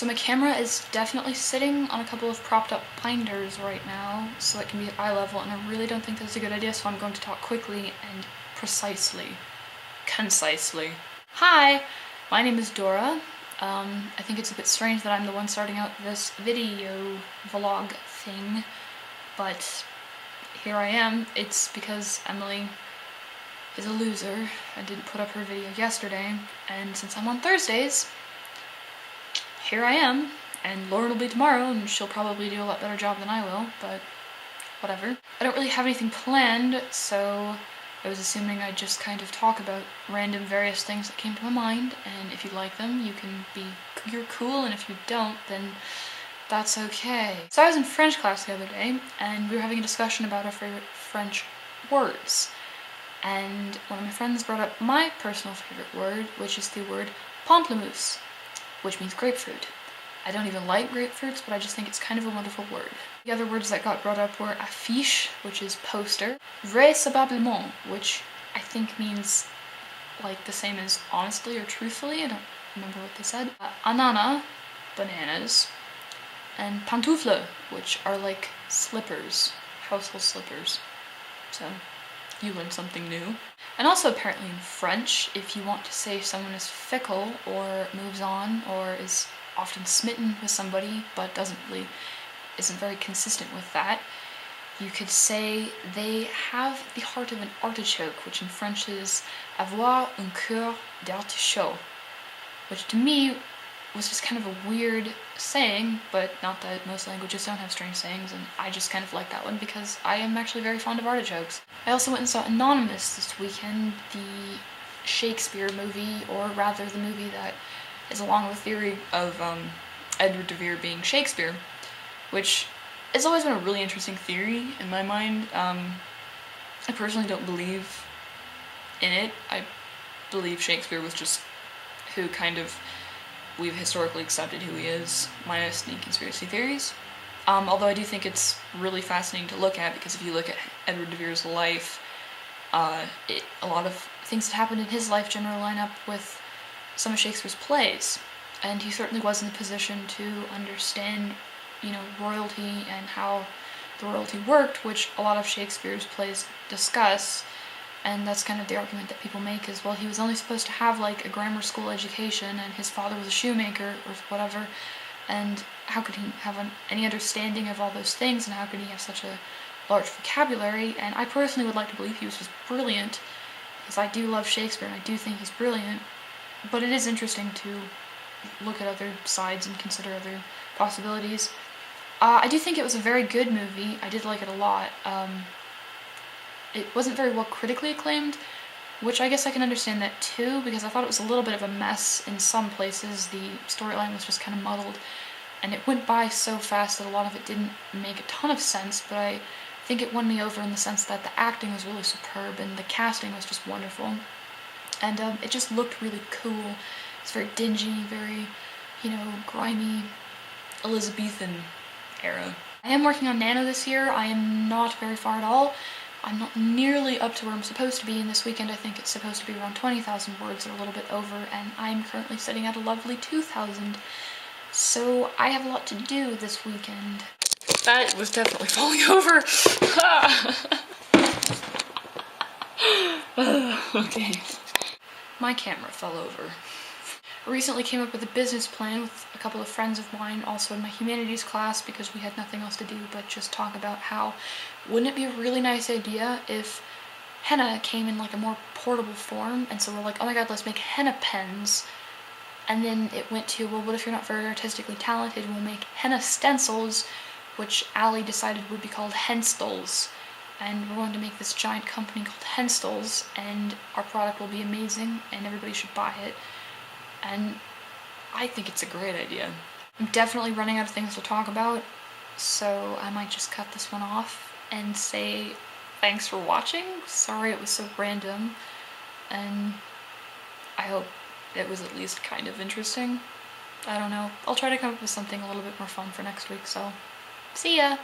So my camera is definitely sitting on a couple of propped up binders right now, so it can be at eye level, and I really don't think that's a good idea, so I'm going to talk quickly and concisely. Hi, my name is Dora. I think it's a bit strange that I'm the one starting out this video vlog thing, but here I am. It's because Emily is a loser and didn't put up her video yesterday, and since I'm on Thursdays, here I am, and Lauren will be tomorrow, and she'll probably do a lot better job than I will, but whatever. I don't really have anything planned, so I was assuming I'd just kind of talk about random various things that came to my mind, and if you like them, you're cool, and if you don't, then that's okay. So I was in French class the other day, and we were having a discussion about our favorite French words, and one of my friends brought up my personal favorite word, which is the word pamplemousse, which means grapefruit. I don't even like grapefruits, but I just think it's kind of a wonderful word. The other words that got brought up were affiche, which is poster, vraisemblablement, which I think means like the same as honestly or truthfully, I don't remember what they said. Anana, bananas, and pantoufle, which are like slippers, household slippers. So you learn something new. And also apparently in French, if you want to say someone is fickle or moves on or is often smitten with somebody but isn't very consistent with that, you could say they have the heart of an artichoke, which in French is avoir un cœur d'artichaut, which to me was just kind of a weird saying, but not that most languages don't have strange sayings, and I just kind of like that one because I am actually very fond of artichokes. I also went and saw Anonymous this weekend, the Shakespeare movie, or rather the movie that is along the theory of Edward de Vere being Shakespeare, which has always been a really interesting theory in my mind. I personally don't believe in it. I believe Shakespeare was just who kind of we've historically accepted who he is, minus the conspiracy theories. Although I do think it's really fascinating to look at, because if you look at Edward de Vere's life, a lot of things that happened in his life generally line up with some of Shakespeare's plays, and he certainly was in a position to understand, royalty and how the royalty worked, which a lot of Shakespeare's plays discuss. And that's kind of the argument that people make is, well, he was only supposed to have like a grammar school education and his father was a shoemaker or whatever, and how could he have any understanding of all those things, and how could he have such a large vocabulary? And I personally would like to believe he was just brilliant, because I do love Shakespeare and I do think he's brilliant, but it is interesting to look at other sides and consider other possibilities. I do think it was a very good movie. I did like it a lot. It wasn't very well critically acclaimed, which I guess I can understand that too, because I thought it was a little bit of a mess in some places. The storyline was just kind of muddled, and it went by so fast that a lot of it didn't make a ton of sense, but I think it won me over in the sense that the acting was really superb and the casting was just wonderful. And it just looked really cool. It's very dingy, very, grimy, Elizabethan era. I am working on Nano this year. I am not very far at all. I'm not nearly up to where I'm supposed to be, and this weekend I think it's supposed to be around 20,000 words, or a little bit over, and I'm currently sitting at a lovely 2,000. So I have a lot to do this weekend. That was definitely falling over. Okay. My camera fell over. I recently came up with a business plan with a couple of friends of mine, also in my humanities class, because we had nothing else to do but just talk about how wouldn't it be a really nice idea if henna came in like a more portable form, and so we're like, oh my god, let's make henna pens. And then it went to, well, what if you're not very artistically talented? We'll make henna stencils, which Allie decided would be called henstals. And we're going to make this giant company called Henstals, and our product will be amazing, and everybody should buy it. And I think it's a great idea. I'm definitely running out of things to talk about, so I might just cut this one off and say thanks for watching. Sorry it was so random, and I hope it was at least kind of interesting. I don't know. I'll try to come up with something a little bit more fun for next week, so see ya!